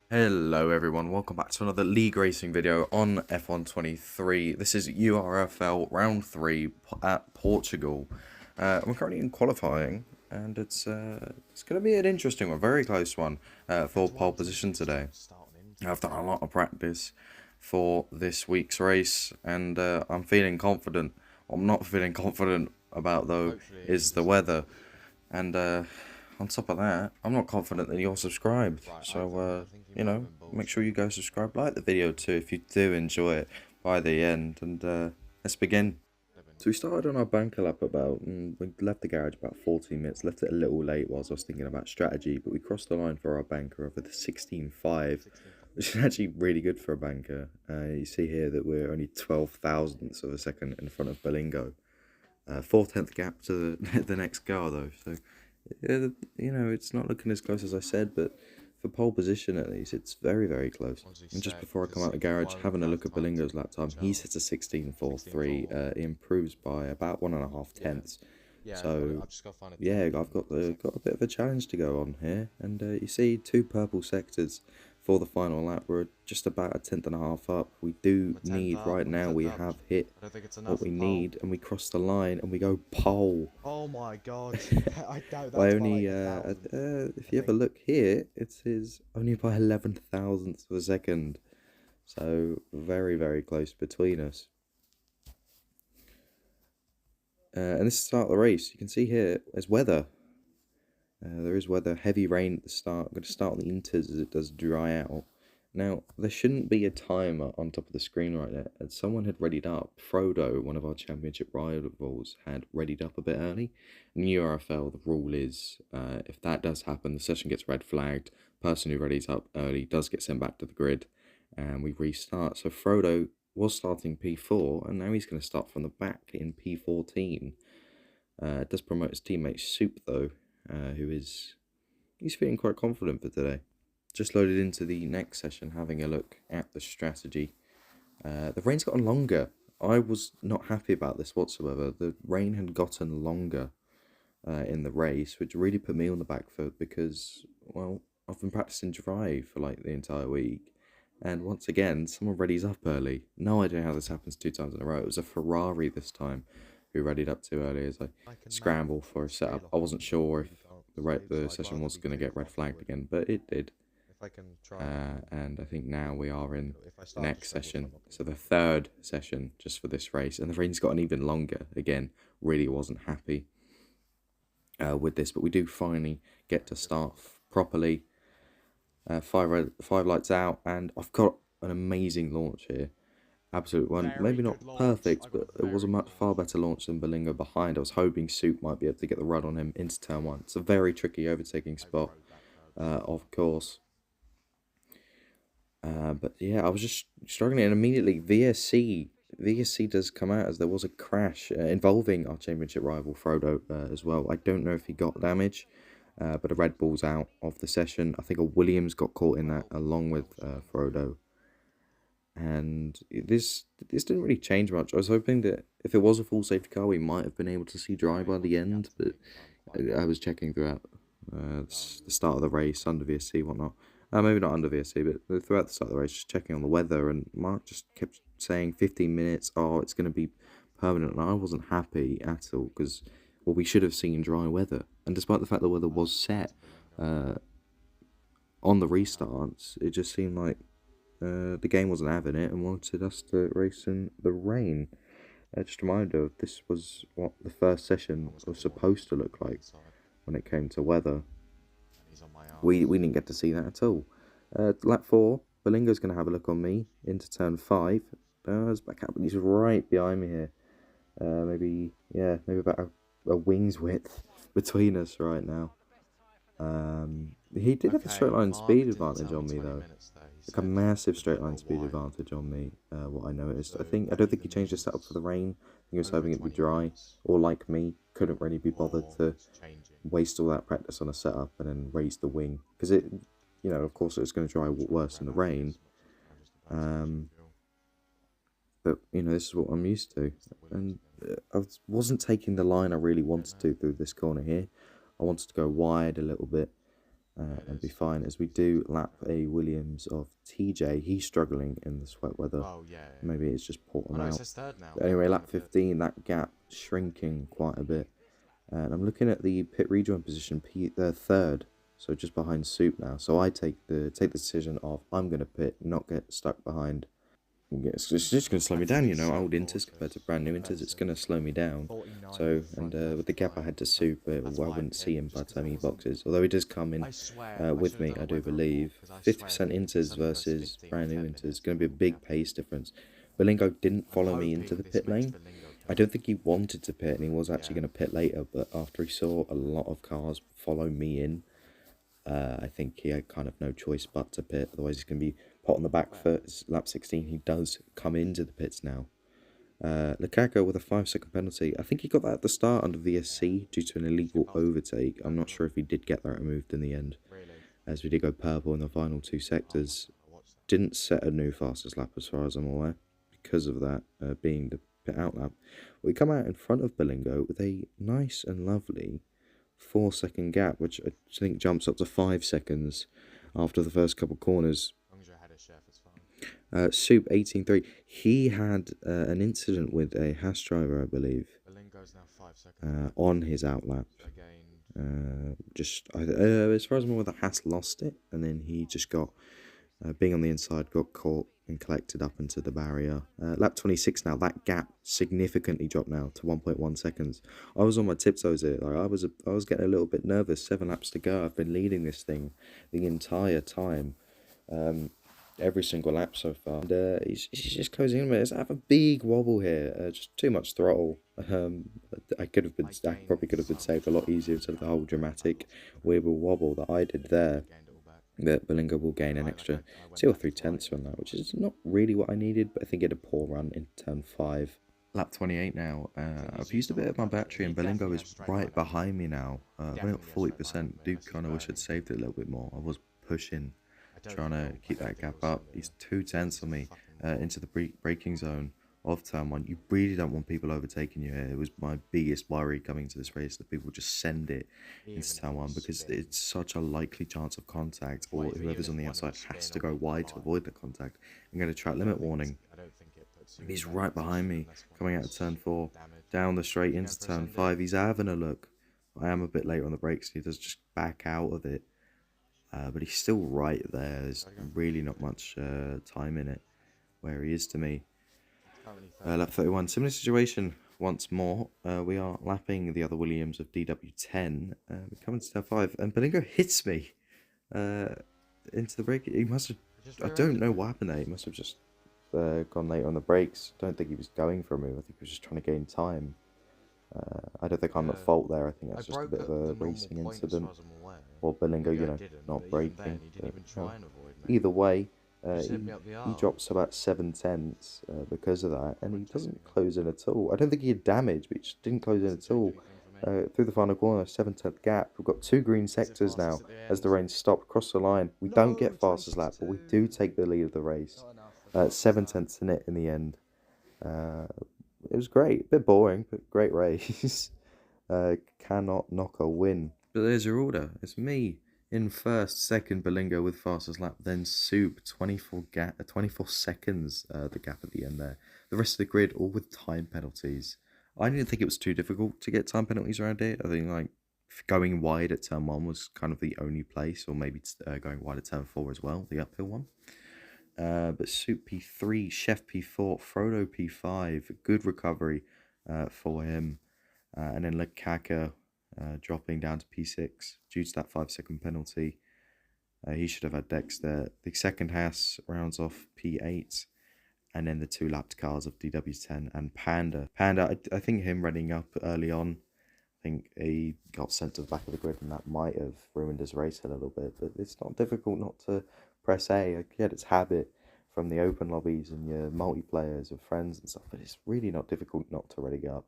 Hello everyone, welcome back to another league racing video on F123. This is URFL round 3 at Portugal. We're currently in qualifying and it's going to be an interesting one, very close one for pole position today. I've done a lot of practice for this week's race and I'm feeling confident. What I'm not feeling confident about though is the weather, and on top of that, I'm not confident that you're subscribed. So, make sure you go subscribe, like the video too if you do enjoy it by the end. And let's begin. So we started on our banker lap we left the garage about 14 minutes, left it a little late whilst I was thinking about strategy, but we crossed the line for our banker over the 16.5, which is actually really good for a banker. You see here that we're only 12 thousandths of a second in front of Belingo. 4/10 gap to the next car though, so it's not looking as close as I said, but for pole position at least, it's very, very close. And just before I come out the garage, having a look at Belingo's lap time, he's hit a 16.43. He improves by about 1.5 tenths. So yeah, I've got a bit of a challenge to go on here, and you see 2 purple sectors for the final lap. We're just about a 10.5 up. We do need right now. We have hit what we need, and we cross the line, and we go pole. Oh my god, I doubt By that's only, by like 1,000. if you have a look here, it is only by 11 thousandths of a second. So very, very close between us. And this is the start of the race. You can see here, there's weather. There is weather, heavy rain at the start. I'm going to start on the inters as it does dry out. Now, there shouldn't be a timer on top of the screen right there. And someone had readied up. Frodo, one of our championship rivals, had readied up a bit early. In URFL, the rule is if that does happen, the session gets red flagged. Person who readies up early does get sent back to the grid, and we restart. So Frodo was starting P4, and now he's going to start from the back in P14. It does promote his teammate Soup, though, he's feeling quite confident for today. Just loaded into the next session, having a look at the strategy. The rain's gotten longer. I was not happy about this whatsoever. The rain had gotten longer in the race, which really put me on the back foot because, well, I've been practicing dry for like the entire week. And once again, someone readies up early. No idea how this happens 2 times in a row. It was a Ferrari this time who readied up too early as I scramble for a setup. I wasn't sure if the session was going to get red flagged again, but it did. And I think now we are in the next session, so the 3rd session just for this race, and the rain's gotten even longer. Again, really wasn't happy with this, but we do finally get to start properly. 5 lights out, and I've got an amazing launch here. Absolute one. Maybe not perfect, but it was a much far better launch than Belingo behind. I was hoping Soup might be able to get the run on him into turn 1. It's a very tricky overtaking spot, of course. But yeah, I was just struggling, and immediately VSC does come out as there was a crash involving our championship rival Frodo as well. I don't know if he got damage, but a Red Bull's out of the session. I think a Williams got caught in that along with Frodo. And this didn't really change much. I was hoping that if it was a full safety car, we might have been able to see dry by the end, but I was checking throughout the start of the race under VSC, whatnot. Maybe not under VSC, but throughout the start of the race, just checking on the weather, and Mark just kept saying 15 minutes, oh, it's going to be permanent, and I wasn't happy at all, because, well, we should have seen dry weather, and despite the fact the weather was set on the restarts, it just seemed like the game wasn't having it and wanted us to race in the rain. Just a reminder, this was what the first session was supposed to look like when it came to weather. We didn't get to see that at all. Lap 4, Belingo's going to have a look on me into turn 5. Does back up, and he's right behind me here. Maybe about a wing's width between us right now. He did have a straight line speed advantage on me though. Like a massive straight line speed advantage on me, what I noticed. I don't think he changed his setup for the rain. I think he was hoping it would be dry, or like me, couldn't really be bothered to waste all that practice on a setup and then raise the wing. Because of course it was going to dry worse in the rain. But, this is what I'm used to. And I wasn't taking the line I really wanted to through this corner here. I wanted to go wide a little bit. Yeah, it and be is. fine. As we do lap a Williams of TJ, he's struggling in this wet weather. Oh yeah, yeah. Maybe it's just Oh porting no, it out. says third now. But They're anyway, running lap a bit. 15, that gap shrinking quite a bit. And I'm looking at the pit rejoin position, third, so just behind Soup now. So I take the decision of I'm going to pit, not get stuck behind. It's just going to slow I me think down, it's so old Inters compared to cautious. brand new Compared Inters. It's to going to slow me down. 49 So, and front left with the gap I right. had to Soup, I That's why I wouldn't pit, see him by just the because time I he wasn't. boxes. Although he does come in I swear I with should have me, done I a do weather report believe. because I swear 50% if Inters something goes versus 15 or brand new 10 Inters. It's minutes, going to be a people will be big happy. pace difference. Belingo didn't I'm follow me into hoping the this pit makes lane. Belingo I pit. don't think he wanted to pit, and he was actually Yeah. going to pit later. But after he saw a lot of cars follow me in, I think he had kind of no choice but to pit. Otherwise, he's going to be put on the back Where? foot. It's lap 16. He does come into the pits now. Lukaku with a 5-second penalty. I think he got that at the start under VSC due to an illegal Past him. overtake. I'm not sure if he did get that removed in the end, Really? as we did go purple in the final two Oh my sectors. god, I watched that. Didn't set a new fastest lap as far as I'm aware, because of that being the pit out lap. We come out in front of Belingo with a nice and lovely 4-second gap, which I think jumps up to 5 seconds after the first couple corners. As long as you're ahead of Chef, it's fine. Soup 18.3. He had an incident with a Haas driver, I believe, Belingo's now 5 seconds back. on his outlap. So I gained. As far as I'm aware, the Haas lost it, and then he just got being on the inside, got caught and collected up into the barrier. Lap 26 now. That gap significantly dropped now to 1.1 seconds. I was on my tiptoes here. Like I was getting a little bit nervous. 7 laps to go. I've been leading this thing the entire time. Every single lap so far. And he's just closing in. Let's have a big wobble here. Just too much throttle. I probably could have been saved a lot easier instead of the whole dramatic wibble wobble that I did there. I gained it all back. That Belingo will gain an extra I went 2 or back 3 into tenths right. from that, which is not really what I needed, but I think he had a poor run in turn 5. Lap 28 now. I've used a bit of my battery, and Belingo is right behind me now. I've only got 40%. Do kind of wish I'd saved it a little bit more. I was pushing, trying to keep that gap up. He's 2 tenths on me into the braking zone of turn 1. You really don't want people overtaking you here. It was my biggest worry coming to this race, that people just send it into turn 1, because it's such a likely chance of contact, or whoever's on the outside has to go wide to avoid the contact and get a track limit warning. I don't think it puts you He's in a right bad behind position me, unless one coming out of gets turn 4, damaged. down the straight You into going for a turn send 5. He's having a look. I am a bit later on the brakes, and he does just back out of it. But he's still right there. There's really not much time in it where he is to me. Currently Lap 31, similar situation once more. We are lapping the other Williams of DW10. We come into turn 5, and Belingo hits me into the brake. He must have. I don't know what happened there. He must have just gone later on the brakes. Don't think he was going for a move. I think he was just trying to gain time. I don't think I'm at fault there. I think that's just a bit of a racing incident. Or Belingo, not braking. Either way, he drops about 7 tenths because of that, and he doesn't close in at all. I don't think he had damage, but he just didn't close in at all. Through the final corner, 7-tenth gap. We've got 2 green sectors now as the rain stopped across the line. We don't get fastest lap, but we do take the lead of the race. 7 tenths in it in the end. It was great, a bit boring, but great race. Cannot knock a win. But there's your order. It's me in first, second Belingo with fastest lap, then Soup 24 seconds. The gap at the end there. The rest of the grid all with time penalties. I didn't think it was too difficult to get time penalties around here. I think like going wide at turn 1 was kind of the only place, or maybe going wide at turn 4 as well, the uphill one. But Soup P3, Chef P4, Frodo P5, good recovery for him. And then Lukaku dropping down to P6 due to that 5-second penalty. He should have had Dex there. The second Haas rounds off P8. And then the 2 lapped cars of DW10 and Panda. I think him running up early on, I think he got sent to the back of the grid, and that might have ruined his race a little bit. But it's not difficult not to press A. I get it's habit from the open lobbies and your multiplayers with friends and stuff, but it's really not difficult not to ready up.